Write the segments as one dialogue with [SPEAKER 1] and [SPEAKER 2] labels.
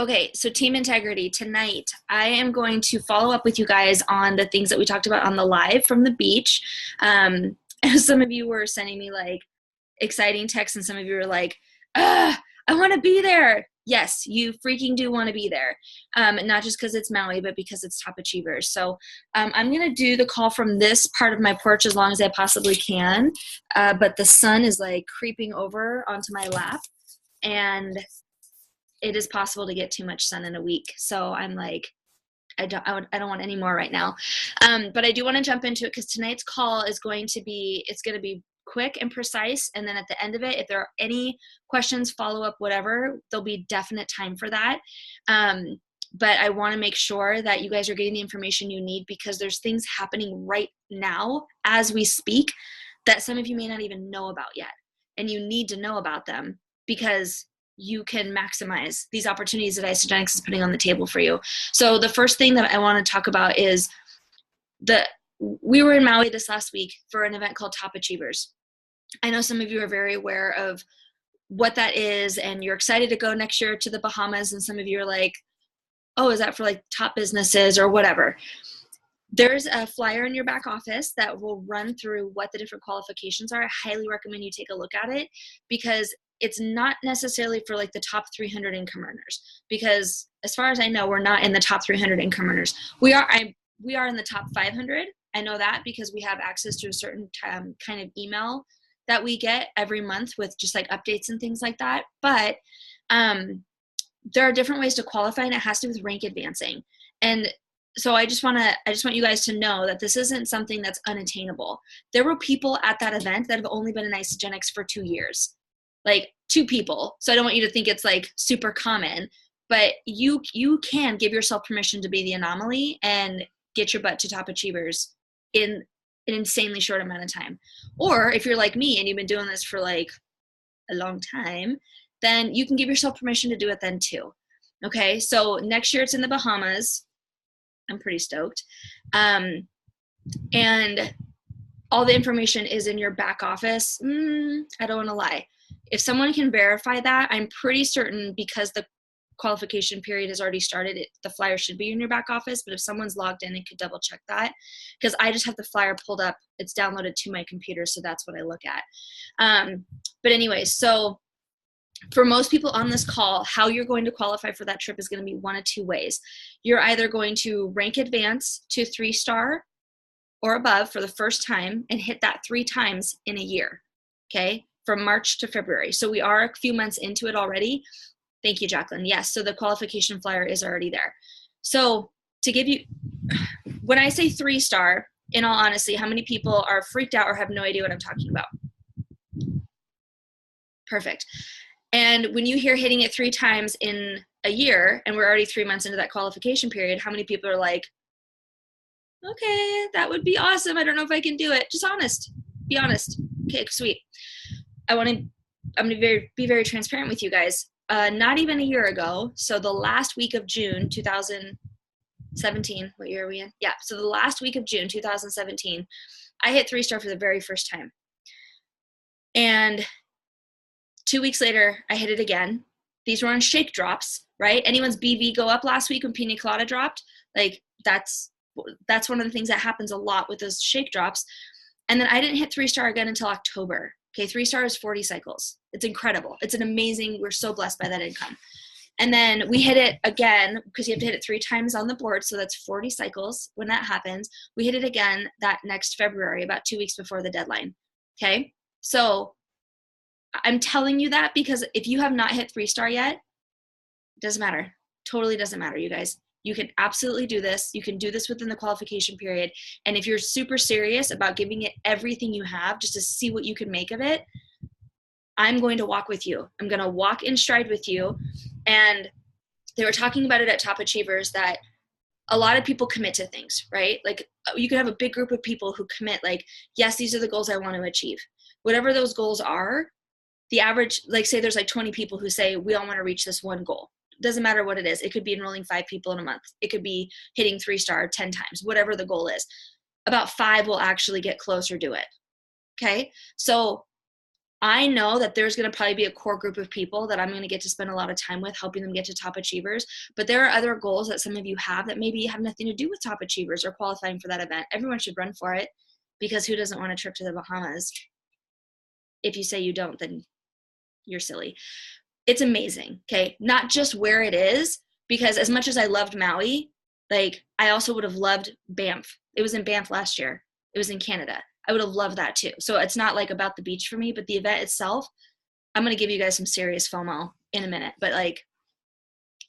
[SPEAKER 1] Okay, so team integrity tonight. I am going to follow up with you guys on the things that we talked about on the live from the beach. Some of you were sending me like exciting texts, and some of you were like, I want to be there. Yes, you freaking do want to be there. Not just because it's Maui, but because it's Top Achievers. So I'm going to do the call from this part of my porch as long as I possibly can. But the sun is like creeping over onto my lap, and it is possible to get too much sun in a week. So I'm like, I don't want any more right now. But I do want to jump into it because tonight's call is going to be, it's going to be quick and precise. And then at the end of it, if there are any questions, follow up, whatever, there'll be definite time for that. But I want to make sure that you guys are getting the information you need, because there's things happening right now as we speak that some of you may not even know about yet. And you need to know about them because you can maximize these opportunities that Isagenix is putting on the table for you. So the first thing that I want to talk about is we were in Maui this last week for an event called Top Achievers. I know some of you are very aware of what that is, and you're excited to go next year to the Bahamas, and some of you are like, oh, is that for like top businesses or whatever? There's a flyer in your back office that will run through what the different qualifications are. I highly recommend you take a look at it, because it's not necessarily for like the top 300 income earners, because as far as I know, we're not in the top 300 income earners. We are in the top 500. I know that because we have access to a certain kind of email that we get every month with just like updates and things like that. But there are different ways to qualify, and it has to do with rank advancing. And so I just want you guys to know that this isn't something that's unattainable. There were people at that event that have only been in Isagenix for 2 years. Like 2 people. So I don't want you to think it's like super common, but you can give yourself permission to be the anomaly and get your butt to Top Achievers in an insanely short amount of time. Or if you're like me and you've been doing this for like a long time, then you can give yourself permission to do it then too. Okay, so next year it's in the Bahamas. I'm pretty stoked. And all the information is in your back office. I don't want to lie. If someone can verify that, I'm pretty certain, because the qualification period has already started, the flyer should be in your back office. But if someone's logged in, and could double check that, because I just have the flyer pulled up. It's downloaded to my computer, so that's what I look at. But anyway, so for most people on this call, how you're going to qualify for that trip is going to be one of 2 ways. You're either going to rank advance to 3-star or above for the first time and hit that 3 times in a year, okay, from March to February. So we are a few months into it already. Thank you, Jacqueline. Yes, so the qualification flyer is already there. So to give you, when I say 3-star, in all honesty, how many people are freaked out or have no idea what I'm talking about? Perfect. And when you hear hitting it 3 times in a year, and we're already 3 months into that qualification period, how many people are like, okay, that would be awesome. I don't know if I can do it. Just honest. Be honest. Okay, sweet. I'm going to be very transparent with you guys. Not even a year ago, so the last week of June 2017, what year are we in? Yeah, so the last week of June 2017, I hit 3-star for the very first time. And 2 weeks later, I hit it again. These were on shake drops, right? Anyone's BV go up last week when Pina Colada dropped? Like, that's one of the things that happens a lot with those shake drops. And then I didn't hit 3-star again until October. Okay, 3-star is 40 cycles. It's incredible. It's an amazing, we're so blessed by that income. And then we hit it again, because you have to hit it 3 times on the board, so that's 40 cycles when that happens. We hit it again that next February, about 2 weeks before the deadline. Okay, so I'm telling you that because if you have not hit 3-star yet, it doesn't matter. Totally doesn't matter, you guys. You can absolutely do this. You can do this within the qualification period. And if you're super serious about giving it everything you have just to see what you can make of it, I'm going to walk with you. I'm going to walk in stride with you. And they were talking about it at Top Achievers that a lot of people commit to things, right? Like you could have a big group of people who commit like, yes, these are the goals I want to achieve. Whatever those goals are, the average, like say there's like 20 people who say, we all want to reach this one goal. Doesn't matter what it is. It could be enrolling 5 people in a month. It could be hitting 3-star 10 times, whatever the goal is. About 5 will actually get close or do it. Okay. So I know that there's going to probably be a core group of people that I'm going to get to spend a lot of time with, helping them get to top achievers. But there are other goals that some of you have that maybe have nothing to do with top achievers or qualifying for that event. Everyone should run for it, because who doesn't want a trip to the Bahamas? If you say you don't, then you're silly. It's amazing. Okay. Not just where it is, because as much as I loved Maui, like I also would have loved Banff. It was in Banff last year. It was in Canada. I would have loved that too. So it's not like about the beach for me, but the event itself, I'm going to give you guys some serious FOMO in a minute. But like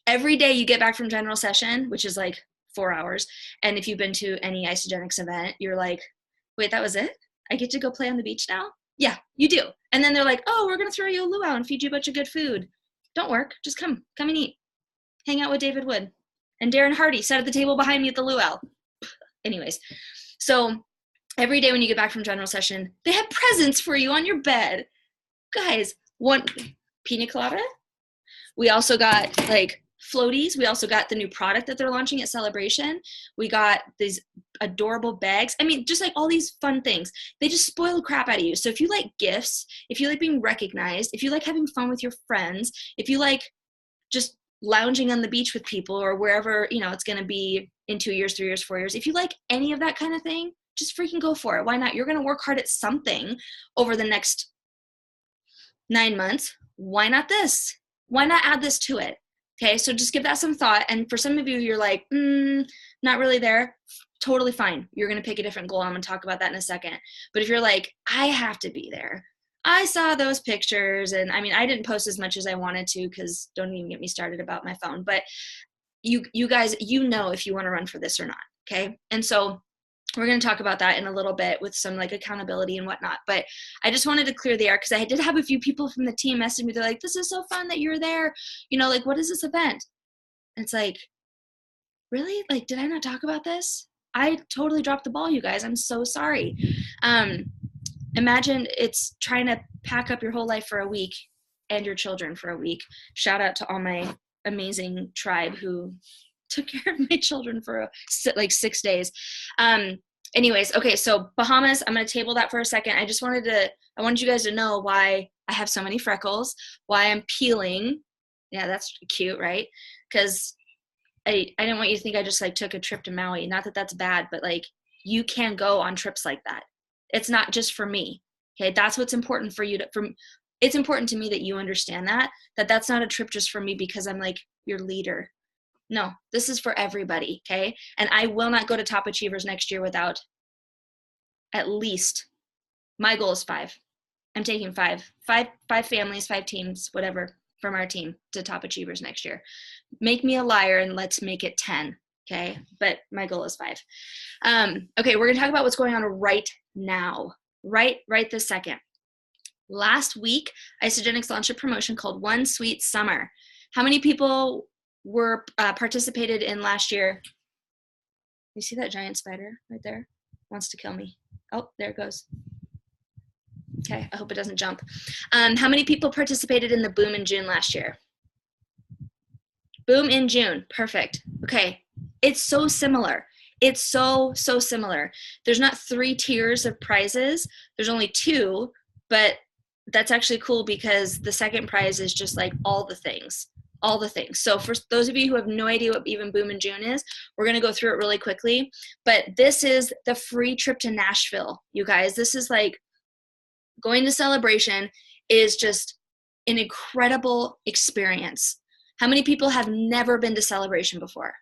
[SPEAKER 1] every day you get back from general session, which is like 4 hours. And if you've been to any Isogenics event, you're like, wait, that was it? I get to go play on the beach now? Yeah, you do. And then they're like, oh, we're going to throw you a luau and feed you a bunch of good food. Don't work. Just come and eat. Hang out with David Wood. And Darren Hardy sat at the table behind me at the luau. Anyways, so every day when you get back from general session, they have presents for you on your bed. Guys, one pina colada. We also got like floaties. We also got the new product that they're launching at Celebration. We got these adorable bags. I mean, just like all these fun things. They just spoil the crap out of you. So if you like gifts, if you like being recognized, if you like having fun with your friends, if you like just lounging on the beach with people or wherever, you know, it's going to be in 2 years, 3 years, 4 years, if you like any of that kind of thing, just freaking go for it. Why not? You're going to work hard at something over the next 9 months. Why not this? Why not add this to it? Okay, so just give that some thought. And for some of you, you're like, not really there. Totally fine. You're going to pick a different goal. I'm going to talk about that in a second. But if you're like, I have to be there. I saw those pictures. And I mean, I didn't post as much as I wanted to, because don't even get me started about my phone. But you guys, you know if you want to run for this or not. Okay. And so we're going to talk about that in a little bit with some like accountability and whatnot. But I just wanted to clear the air, because I did have a few people from the team message me. They're like, this is so fun that you're there. You know, like, what is this event? And it's like, really? Like, did I not talk about this? I totally dropped the ball, you guys. I'm so sorry. Imagine it's trying to pack up your whole life for a week and your children for a week. Shout out to all my amazing tribe who took care of my children for like 6 days. Anyways, okay, so Bahamas, I'm going to table that for a second. I wanted you guys to know why I have so many freckles, why I'm peeling. Yeah, that's cute, right? Because I didn't want you to think I just like took a trip to Maui. Not that that's bad, but like you can go on trips like that. It's not just for me. Okay, that's what's important for you it's important to me that you understand that that's not a trip just for me because I'm like your leader. No, this is for everybody, okay? And I will not go to Top Achievers next year without at least, my goal is 5. I'm taking 5 families, 5 teams, whatever, from our team to Top Achievers next year. Make me a liar and let's make it 10, okay? But my goal is 5. Okay, we're gonna talk about what's going on right now, right this second. Last week, Isogenics launched a promotion called One Sweet Summer. How many people were participated in last year? You see that giant spider right there? Wants to kill me. Oh, there it goes. Okay, I hope it doesn't jump. How many people participated in the Boom in June last year? Boom in June, perfect. Okay, it's so similar. It's so similar. There's not 3 tiers of prizes. There's only 2, but that's actually cool because the second prize is just like all the things. So for those of you who have no idea what even Boom in June is, we're going to go through it really quickly. But this is the free trip to Nashville, you guys. This is like going to Celebration is just an incredible experience. How many people have never been to Celebration before?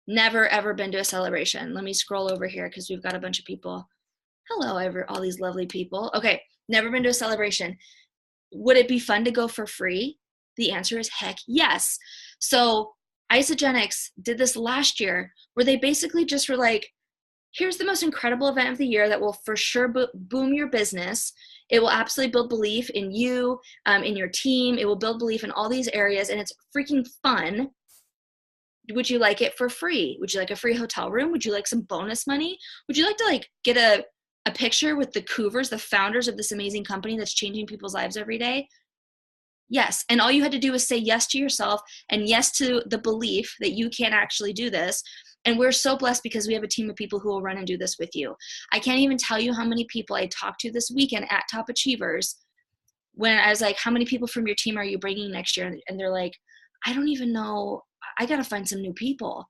[SPEAKER 1] Never, ever been to a Celebration. Let me scroll over here because we've got a bunch of people. Hello, all these lovely people. Okay, never been to a Celebration. Would it be fun to go for free? The answer is heck yes. So Isogenics did this last year where they basically just were like, here's the most incredible event of the year that will for sure boom your business. It will absolutely build belief in you, in your team. It will build belief in all these areas, and it's freaking fun. Would you like it for free? Would you like a free hotel room? Would you like some bonus money? Would you like to like get a picture with the Coovers, the founders of this amazing company that's changing people's lives every day? Yes. And all you had to do was say yes to yourself and yes to the belief that you can actually do this. And we're so blessed because we have a team of people who will run and do this with you. I can't even tell you how many people I talked to this weekend at Top Achievers when I was like, how many people from your team are you bringing next year? And they're like, I don't even know. I got to find some new people.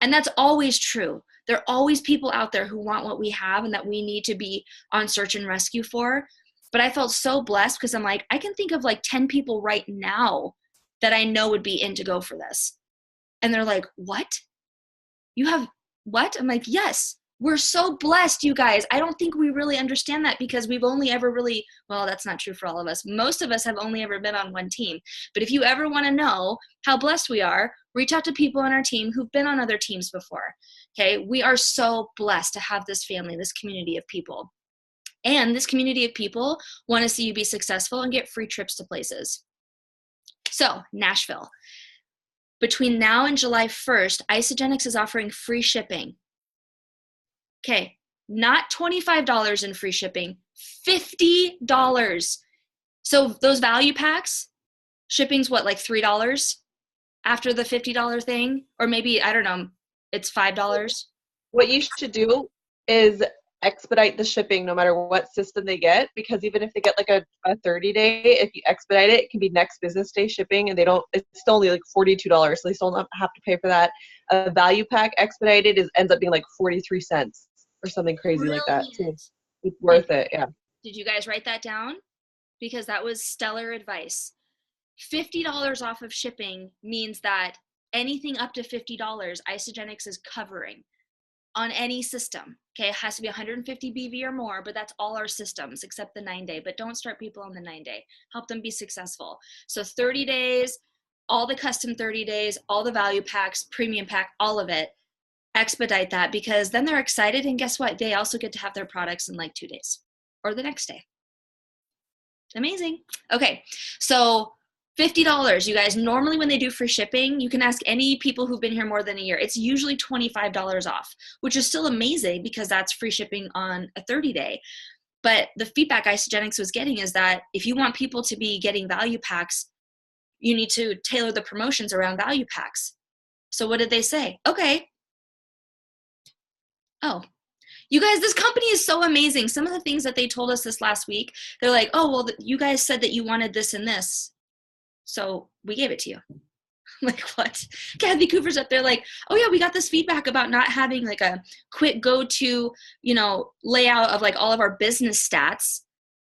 [SPEAKER 1] And that's always true. There are always people out there who want what we have and that we need to be on search and rescue for. But I felt so blessed because I'm like, I can think of like 10 people right now that I know would be in to go for this. And they're like, what? You have what? I'm like, yes. We're so blessed, you guys. I don't think we really understand that because we've only ever really, well, that's not true for all of us. Most of us have only ever been on one team. But if you ever want to know how blessed we are, reach out to people on our team who've been on other teams before. Okay. We are so blessed to have this family, this community of people. And this community of people want to see you be successful and get free trips to places. So, Nashville. Between now and July 1st, Isagenix is offering free shipping. Okay, not $25 in free shipping, $50. So those value packs, shipping's what, like $3 after the $50 thing? Or maybe, I don't know, it's $5.
[SPEAKER 2] What you should do is expedite the shipping no matter what system they get, because even if they get like a 30-day, if you expedite it, it can be next business day shipping, and it's still only like $42, so they still don't have to pay for that. A value pack expedited ends up being like 43 cents or something crazy like that. So it's worth it. Yeah.
[SPEAKER 1] Did you guys write that down? Because that was stellar advice. $50 off of shipping means that anything up to $50 Isagenix is covering on any system. Okay, it has to be 150 BV or more, but that's all our systems except the 9-day. But don't start people on the 9-day. Help them be successful. So 30 days, all the custom 30 days, all the value packs, premium pack, all of it. Expedite that, because then they're excited, and guess what? They also get to have their products in like 2 days or the next day. Amazing. Okay, so $50, you guys. Normally when they do free shipping, you can ask any people who've been here more than a year. It's usually $25 off, which is still amazing because that's free shipping on a 30-day. But the feedback Isagenix was getting is that if you want people to be getting value packs, you need to tailor the promotions around value packs. So what did they say? Okay. Oh, you guys, this company is so amazing. Some of the things that they told us this last week, they're like, oh, well, you guys said that you wanted this and this, so we gave it to you. I'm like, what? Kathy Cooper's up there like, oh yeah, we got this feedback about not having like a quick go-to, layout of like all of our business stats.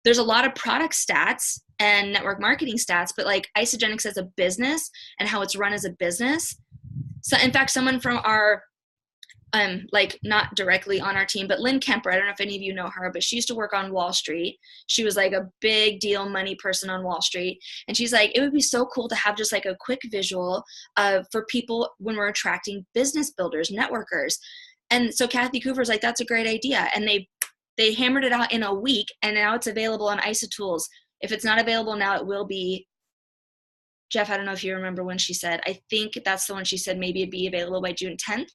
[SPEAKER 1] There's a lot of product stats and network marketing stats, but like Isagenix as a business and how it's run as a business. So in fact, someone from our like not directly on our team, but Lynn Kemper, I don't know if any of you know her, but she used to work on Wall Street. She was like a big deal money person on Wall Street. And she's like, it would be so cool to have just like a quick visual for people when we're attracting business builders, networkers. And so Kathy Cooper's like, that's a great idea. And they hammered it out in a week, and now it's available on IsaTools. If it's not available now, it will be. Jeff, I don't know if you remember when she said, I think that's the one she said maybe it'd be available by June 10th.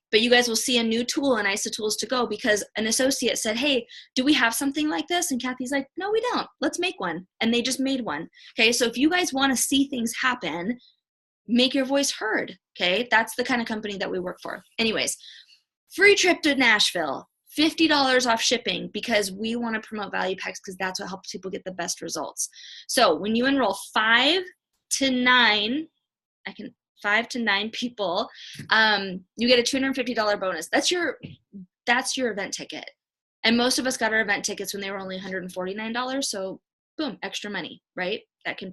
[SPEAKER 1] But you guys will see a new tool in IsaTools to go, because an associate said, hey, do we have something like this? And Kathy's like, no, we don't. Let's make one. And they just made one. Okay, so if you guys want to see things happen, make your voice heard. Okay, that's the kind of company that we work for. Anyways, free trip to Nashville, $50 off shipping, because we want to promote value packs, because that's what helps people get the best results. So when you enroll 5 to 9 people, you get a $250 bonus. That's your event ticket. And most of us got our event tickets when they were only $149. So boom, extra money, right? That can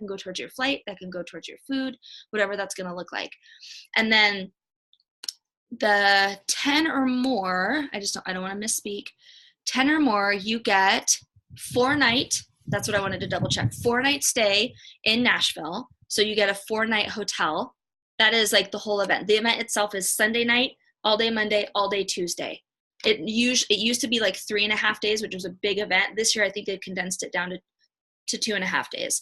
[SPEAKER 1] go towards your flight, that can go towards your food, whatever that's going to look like. And then the 10 or more, I don't want to misspeak, 10 or more, you get 4-night, that's what I wanted to double check, 4-night stay in Nashville. So you get a 4-night hotel. That is like the whole event. The event itself is Sunday night, all day Monday, all day Tuesday. It used to be like 3.5 days, which was a big event. This year, I think they've condensed it down to 2.5 days.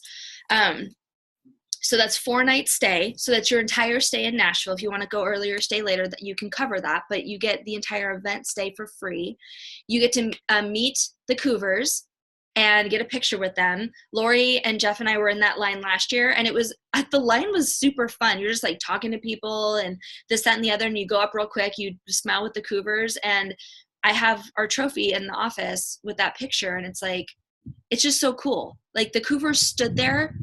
[SPEAKER 1] So that's 4-night stay. So that's your entire stay in Nashville. If you want to go earlier, stay later, that you can cover that, but you get the entire event stay for free. You get to meet the Coovers and get a picture with them. Lori and Jeff and I were in that line last year, and the line was super fun. You're just like talking to people and this, that, and the other, and you go up real quick, you smile with the Cougars, and I have our trophy in the office with that picture, and it's like, it's just so cool. Like the Cougars stood there.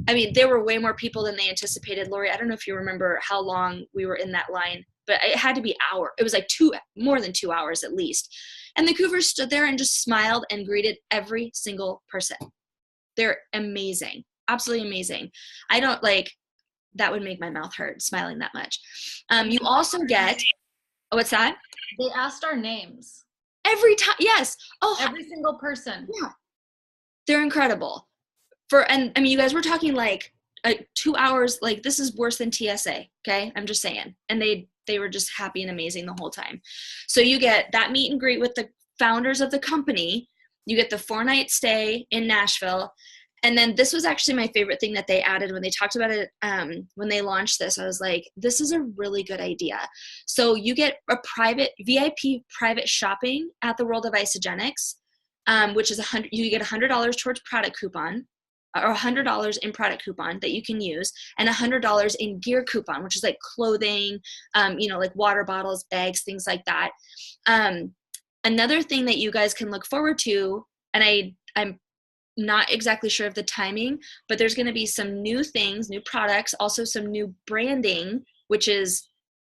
[SPEAKER 1] I mean, there were way more people than they anticipated. Lori, I don't know if you remember how long we were in that line, but it had to be hour. It was like more than 2 hours at least. And the Cougars stood there and just smiled and greeted every single person. They're amazing. Absolutely amazing. I don't like, that would make my mouth hurt smiling that much. You also get, oh, what's that?
[SPEAKER 3] They asked our names.
[SPEAKER 1] Every time, yes. Oh,
[SPEAKER 3] every single person.
[SPEAKER 1] Yeah. They're incredible. And I mean, you guys were talking like 2 hours, like this is worse than TSA. Okay. I'm just saying. And they were just happy and amazing the whole time. So you get that meet and greet with the founders of the company. You get the 4-night stay in Nashville. And then this was actually my favorite thing that they added when they talked about it, when they launched this. I was like, this is a really good idea. So you get a VIP private shopping at the World of Isogenics, which is you get $100 towards product coupon, or $100 in product coupon that you can use, and $100 in gear coupon, which is like clothing, like water bottles, bags, things like that. Another thing that you guys can look forward to, and I'm not exactly sure of the timing, but there's going to be some new things, new products, also some new branding, which is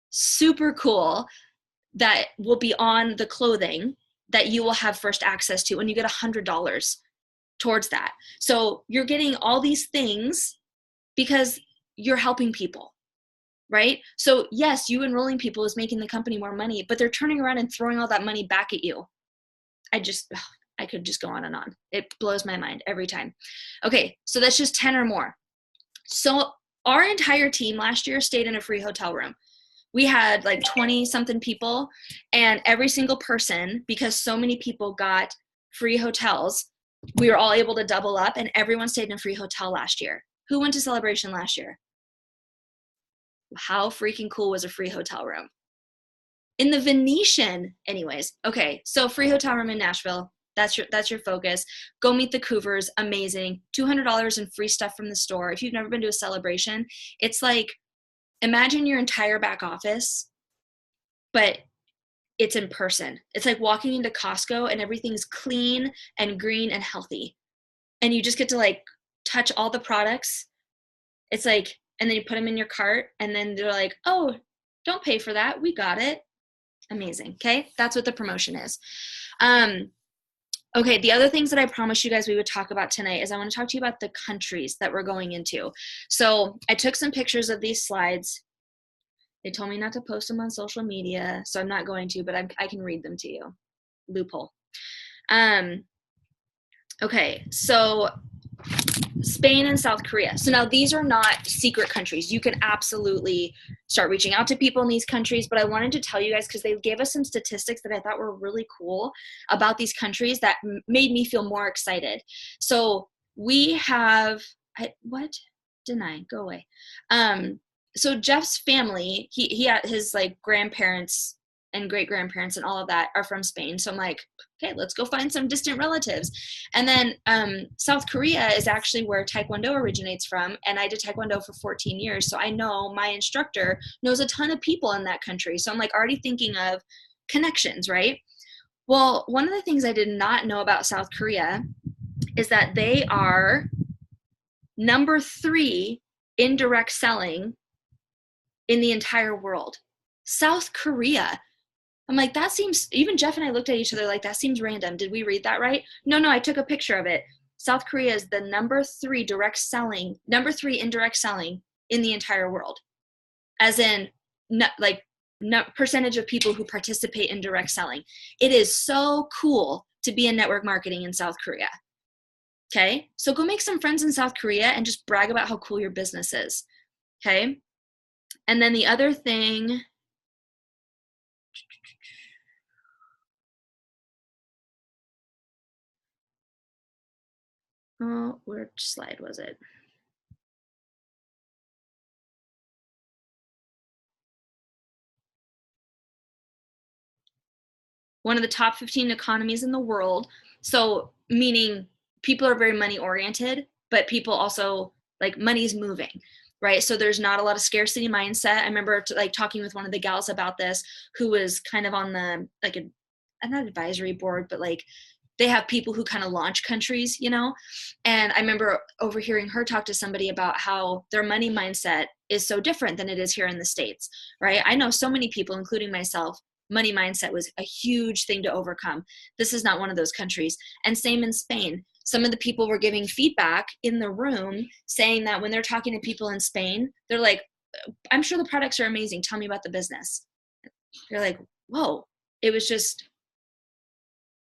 [SPEAKER 1] super cool, that will be on the clothing that you will have first access to, and you get $100 towards that. So you're getting all these things because you're helping people, right? So yes, you enrolling people is making the company more money, but they're turning around and throwing all that money back at you. I could just go on and on. It blows my mind every time. Okay, so that's just 10 or more. So our entire team last year stayed in a free hotel room. We had like 20 something people, and every single person, because so many people got free hotels, we were all able to double up, and everyone stayed in a free hotel last year. Who went to Celebration last year? How freaking cool was a free hotel room? In the Venetian, anyways. Okay, so free hotel room in Nashville. That's your focus. Go meet the Cougars. Amazing. $200 in free stuff from the store. If you've never been to a celebration, it's like, imagine your entire back office, but it's in person. It's like walking into Costco and everything's clean and green and healthy. And you just get to like touch all the products. It's like, and then you put them in your cart, and then they're like, oh, don't pay for that. We got it. Amazing. Okay. That's what the promotion is. Okay, the other things that I promised you guys we would talk about tonight is I want to talk to you about the countries that we're going into. So I took some pictures of these slides. They told me not to post them on social media, so I'm not going to, but I can read them to you. Loophole. Okay, so Spain and South Korea. So now these are not secret countries. You can absolutely start reaching out to people in these countries, but I wanted to tell you guys because they gave us some statistics that I thought were really cool about these countries that made me feel more excited. So we have, go away. So Jeff's family, he had his like grandparents and great grandparents and all of that are from Spain. So I'm like, okay, let's go find some distant relatives. And then South Korea is actually where Taekwondo originates from. And I did Taekwondo for 14 years. So I know my instructor knows a ton of people in that country. So I'm like already thinking of connections, right? Well, one of the things I did not know about South Korea is that they are number 3 in direct selling in the entire world. South Korea. I'm like, that seems, even Jeff and I looked at each other like, that seems random. Did we read that right? No, I took a picture of it. South Korea is the number 3 in direct selling in the entire world. As in, percentage of people who participate in direct selling. It is so cool to be in network marketing in South Korea. Okay, so go make some friends in South Korea and just brag about how cool your business is. Okay, and then the other thing, which slide was it? One of the top 15 economies in the world. So meaning people are very money oriented, but people also like money's moving, right? So there's not a lot of scarcity mindset. I remember talking with one of the gals about this, who was kind of on the not advisory board, but like they have people who kind of launch countries, you know? And I remember overhearing her talk to somebody about how their money mindset is so different than it is here in the States, right? I know so many people, including myself, money mindset was a huge thing to overcome. This is not one of those countries. And same in Spain. Some of the people were giving feedback in the room saying that when they're talking to people in Spain, they're like, I'm sure the products are amazing. Tell me about the business. You're like, whoa. It was just,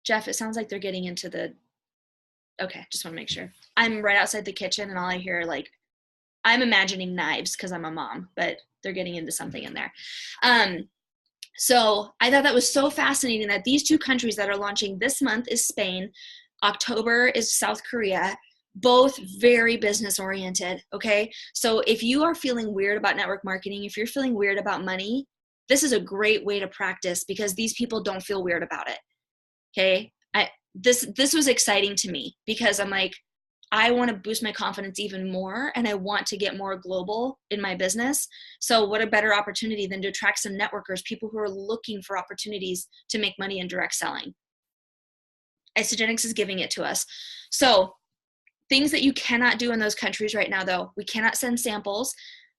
[SPEAKER 1] Jeff, it sounds like they're getting into the, okay, just want to make sure. I'm right outside the kitchen and all I hear, like, I'm imagining knives because I'm a mom, but they're getting into something in there. So I thought that was so fascinating that these two countries that are launching this month is Spain, October is South Korea, both very business oriented. Okay. So if you are feeling weird about network marketing, if you're feeling weird about money, this is a great way to practice because these people don't feel weird about it. Okay. This was exciting to me because I'm like, I want to boost my confidence even more and I want to get more global in my business. So what a better opportunity than to attract some networkers, people who are looking for opportunities to make money in direct selling. Isagenix is giving it to us. So things that you cannot do in those countries right now, though, we cannot send samples.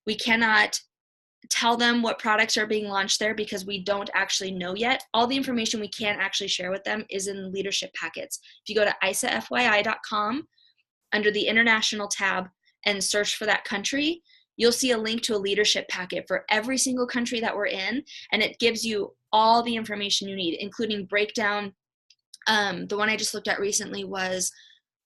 [SPEAKER 1] We cannot tell them what products are being launched there because we don't actually know yet. All the information we can actually share with them is in leadership packets. If you go to isafyi.com under the international tab and search for that country, you'll see a link to a leadership packet for every single country that we're in. And it gives you all the information you need, including breakdown. The one I just looked at recently was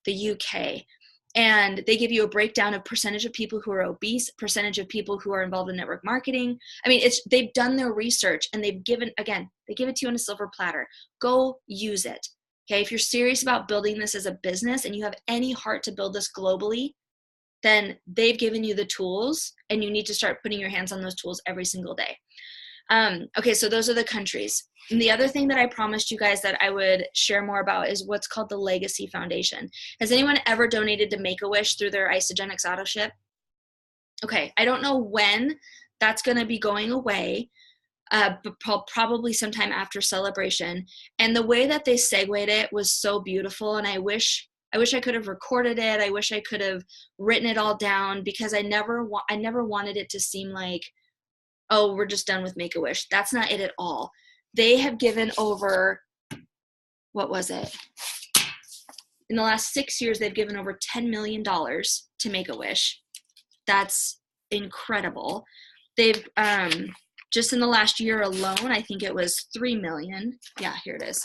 [SPEAKER 1] the UK. And they give you a breakdown of percentage of people who are obese, percentage of people who are involved in network marketing. I mean, they've done their research and they give it to you on a silver platter. Go use it. Okay. If you're serious about building this as a business and you have any heart to build this globally, then they've given you the tools and you need to start putting your hands on those tools every single day. Okay, so those are the countries. And the other thing that I promised you guys that I would share more about is what's called the Legacy Foundation. Has anyone ever donated to Make-A-Wish through their Isagenix auto ship? Okay, I don't know when that's going to be going away, but probably sometime after celebration. And the way that they segued it was so beautiful, and I wish I could have recorded it. I wish I could have written it all down because I never wanted it to seem like, oh, we're just done with Make-A-Wish. That's not it at all. They have given over, what was it? In the last 6 years, they've given over $10 million to Make-A-Wish. That's incredible. They've, just in the last year alone, I think it was $3 million. Yeah, here it is.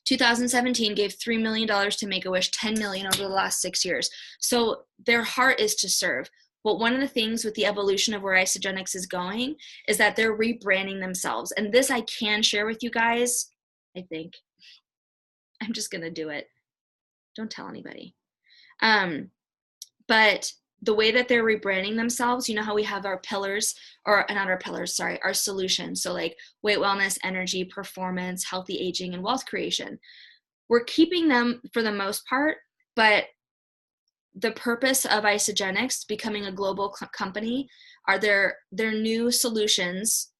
[SPEAKER 1] 2017 gave $3 million to Make-A-Wish, $10 million over the last 6 years. So their heart is to serve. But one of the things with the evolution of where Isagenix is going is that they're rebranding themselves. And this I can share with you guys, I think. I'm just going to do it. Don't tell anybody. But the way that they're rebranding themselves, you know how we have our pillars, or not our pillars, sorry, our solutions. So like weight wellness, energy, performance, healthy aging, and wealth creation. We're keeping them for the most part, but the purpose of Isagenix becoming a global company are their new solutions: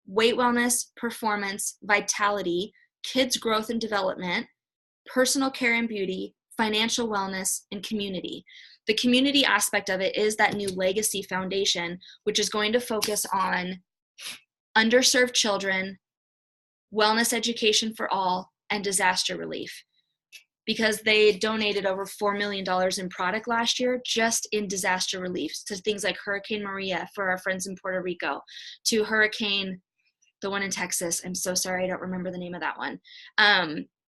[SPEAKER 1] weight wellness, performance, vitality, kids growth and development, personal care and beauty, financial wellness, and community. The community aspect of it is that new Legacy Foundation, which is going to focus on underserved children, wellness education for all, and disaster relief. Because they donated over $4 million in product last year just in disaster relief, to things like Hurricane Maria for our friends in Puerto Rico, to Hurricane, the one in Texas. I'm so sorry, I don't remember the name of that one.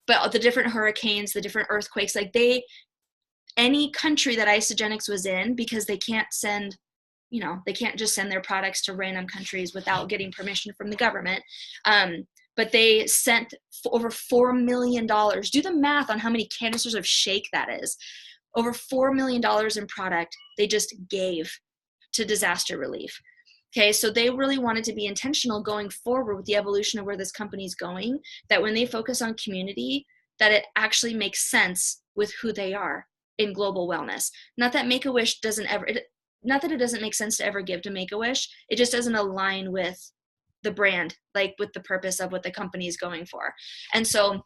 [SPEAKER 1] But the different hurricanes, the different earthquakes, like any country that Isagenix was in, because they can't send, they can't just send their products to random countries without getting permission from the government. But they sent over $4 million. Do the math on how many canisters of shake that is. Over $4 million in product they just gave to disaster relief. Okay, so they really wanted to be intentional going forward with the evolution of where this company is going, that when they focus on community, that it actually makes sense with who they are in global wellness. Not that Make-A-Wish not that it doesn't make sense to ever give to Make-A-Wish, it just doesn't align with the brand, like with the purpose of what the company is going for. And so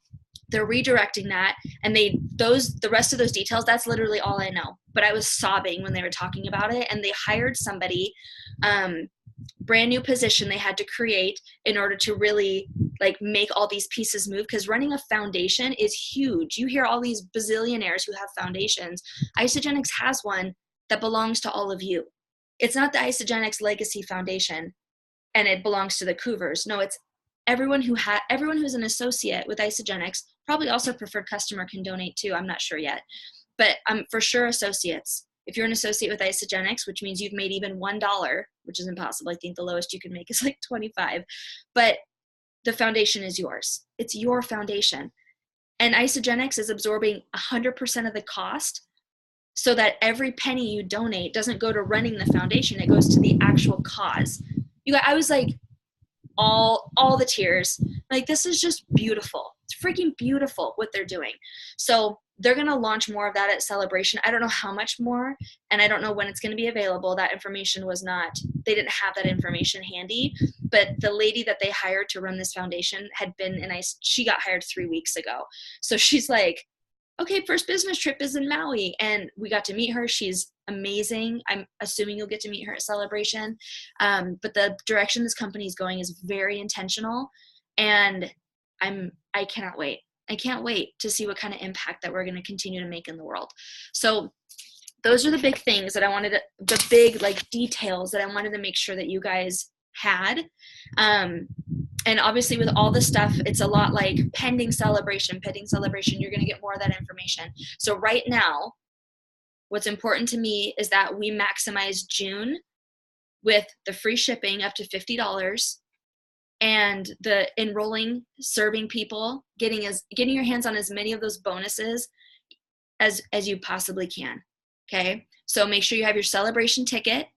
[SPEAKER 1] they're redirecting that, and the rest of those details, that's literally all I know. But I was sobbing when they were talking about it, and they hired somebody, brand new position they had to create in order to really like make all these pieces move, because running a foundation is huge. You hear all these bazillionaires who have foundations. Isagenix has one that belongs to all of you. It's not the Isagenix Legacy Foundation and it belongs to the Cougars. No, it's everyone who's an associate with Isagenix, probably also preferred customer can donate too. I'm not sure yet, but for sure associates. If you're an associate with Isagenix, which means you've made even $1, which is impossible. I think the lowest you can make is like 25, but the foundation is yours. It's your foundation. And Isagenix is absorbing 100% of the cost, so that every penny you donate doesn't go to running the foundation. It goes to the actual cause. I was like, all the tears. Like, this is just beautiful. It's freaking beautiful what they're doing. So they're going to launch more of that at Celebration. I don't know how much more, and I don't know when it's going to be available. That information they didn't have that information handy, but the lady that they hired to run this foundation she got hired 3 weeks ago. So she's like, okay, first business trip is in Maui. And we got to meet her. She's amazing. I'm assuming you'll get to meet her at Celebration. But the direction this company is going is very intentional. And I cannot wait. I can't wait to see what kind of impact that we're going to continue to make in the world. So those are the big things that the big like details that I wanted to make sure that you guys had. And obviously with all this stuff, it's a lot like pending celebration, you're going to get more of that information. So right now, what's important to me is that we maximize June with the free shipping up to $50 and the enrolling, serving people, getting your hands on as many of those bonuses as you possibly can. Okay. So make sure you have your celebration ticket,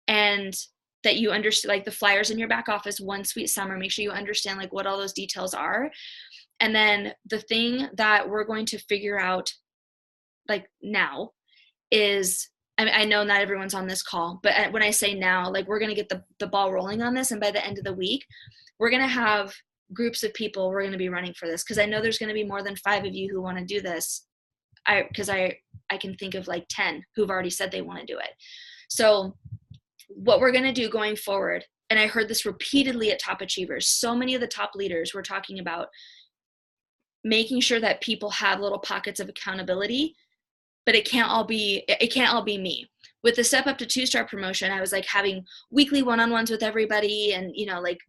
[SPEAKER 1] and that you understand, like the flyers in your back office, One Sweet Summer, make sure you understand like what all those details are. And then the thing that we're going to figure out like now is, I know not everyone's on this call, but when I say now, like we're going to get the ball rolling on this. And by the end of the week, we're going to have groups of people we're going to be running for this. Cause I know there's going to be more than 5 of you who want to do this. Cause I can think of like 10 who've already said they want to do it. So what we're going to do going forward, and I heard this repeatedly at Top Achievers, so many of the top leaders were talking about making sure that people have little pockets of accountability, but it can't all be me. With the Step Up to 2-Star promotion, I was like having weekly one-on-ones with everybody, and like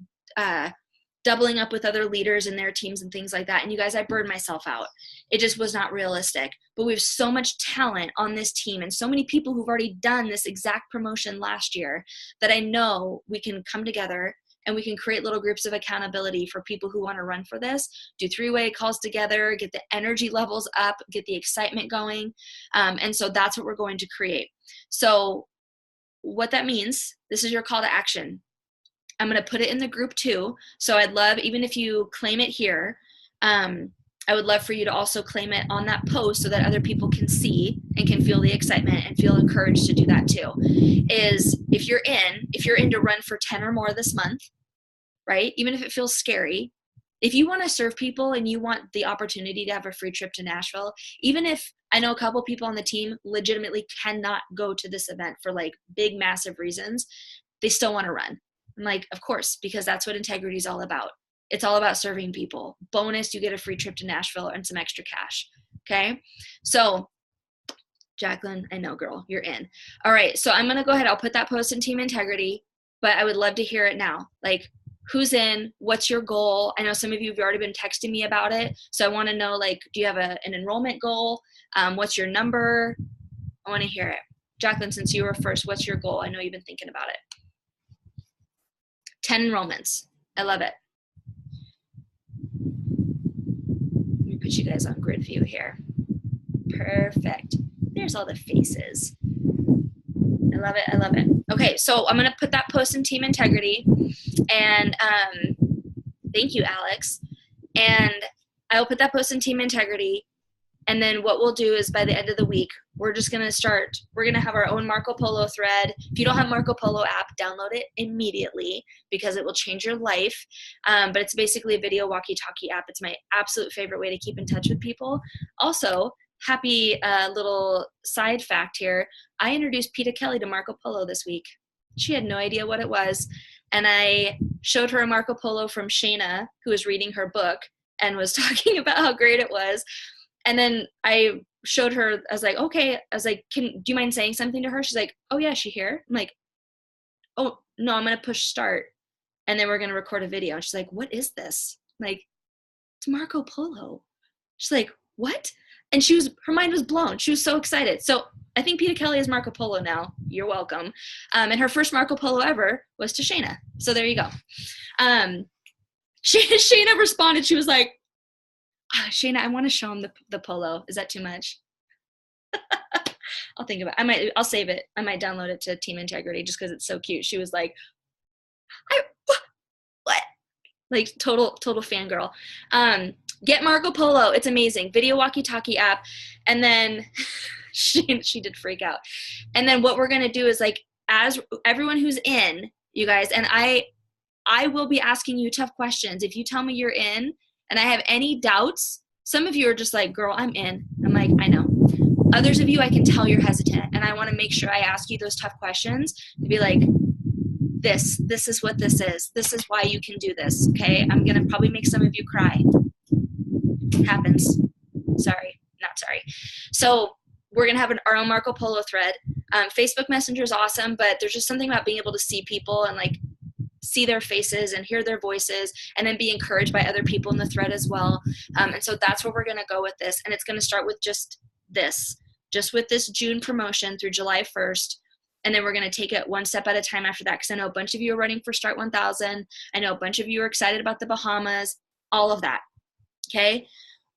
[SPEAKER 1] doubling up with other leaders and their teams and things like that. And you guys, I burned myself out. It just was not realistic. But we have so much talent on this team and so many people who've already done this exact promotion last year that I know we can come together and we can create little groups of accountability for people who want to run for this, do 3-way calls together, get the energy levels up, get the excitement going. And so that's what we're going to create. So what that means, this is your call to action. I'm going to put it in the group too. So I'd love, even if you claim it here, I would love for you to also claim it on that post so that other people can see and can feel the excitement and feel encouraged to do that too. Is if you're in to run for 10 or more this month, right? Even if it feels scary, if you want to serve people and you want the opportunity to have a free trip to Nashville, even if I know a couple people on the team legitimately cannot go to this event for like big, massive reasons, they still want to run. I'm like, of course, because that's what integrity is all about. It's all about serving people. Bonus, you get a free trip to Nashville and some extra cash. Okay. So Jacqueline, I know, girl, you're in. All right. So I'm going to go ahead. I'll put that post in Team Integrity, but I would love to hear it now. Like, who's in? What's your goal? I know some of you have already been texting me about it. So I want to know, like, do you have an enrollment goal? What's your number? I want to hear it. Jacqueline, since you were first, what's your goal? I know you've been thinking about it. 10 enrollments. I love it. Let me put you guys on grid view here. Perfect. There's all the faces. I love it. I love it. Okay, so I'm going to put that post in Team Integrity. And thank you, Alex. And I'll put that post in Team Integrity. And then what we'll do is by the end of the week, we're going to have our own Marco Polo thread. If you don't have Marco Polo app, download it immediately because it will change your life. But it's basically a video walkie-talkie app. It's my absolute favorite way to keep in touch with people. Also, happy little side fact here. I introduced Peta Kelly to Marco Polo this week. She had no idea what it was. And I showed her a Marco Polo from Shayna, who was reading her book and was talking about how great it was. And then I showed her, I was like, okay. I was like, do you mind saying something to her? She's like, oh yeah, is she here? I'm like, oh no, I'm going to push start. And then we're going to record a video. And she's like, what is this? I'm like, it's Marco Polo. She's like, what? And her mind was blown. She was so excited. So I think Peta Kelly is Marco Polo now. You're welcome. And her first Marco Polo ever was to Shayna. So there you go. Shayna responded. She was like, Shayna, I want to show him the polo. Is that too much? I'll think about it. I'll save it. I might download it to Team Integrity just because it's so cute. She was like, what? Like total fangirl. Get Marco Polo. It's amazing. Video walkie-talkie app. And then she did freak out. And then what we're going to do is like, as everyone who's in, you guys, and I will be asking you tough questions. If you tell me you're in and I have any doubts, some of you are just like, girl, I'm in. I'm like, I know. Others of you, I can tell you're hesitant. And I want to make sure I ask you those tough questions to be like, this is what this is. This is why you can do this. Okay. I'm going to probably make some of you cry. It happens. Sorry, not sorry. So we're going to have our own Marco Polo thread. Facebook Messenger is awesome, but there's just something about being able to see people and like see their faces and hear their voices and then be encouraged by other people in the thread as well. And so that's where we're going to go with this. And it's going to start with just with this June promotion through July 1st. And then we're going to take it one step at a time after that. Cause I know a bunch of you are running for Start 1000. I know a bunch of you are excited about the Bahamas, all of that. Okay.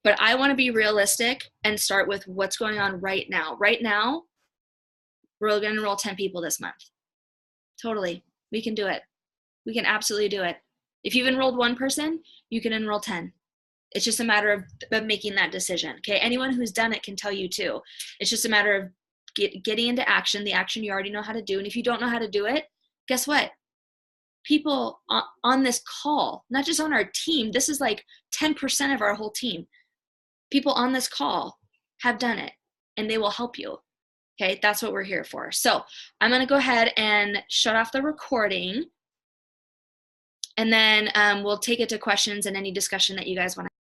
[SPEAKER 1] But I want to be realistic and start with what's going on right now. Right now, we're going to enroll 10 people this month. Totally. We can do it. We can absolutely do it. If you've enrolled one person, you can enroll 10. It's just a matter of making that decision. Okay. Anyone who's done it can tell you too. It's just a matter of getting into action, the action you already know how to do. And if you don't know how to do it, guess what? People on this call, not just on our team, this is like 10% of our whole team. People on this call have done it and they will help you. Okay, that's what we're here for. So I'm going to go ahead and shut off the recording and then we'll take it to questions and any discussion that you guys want to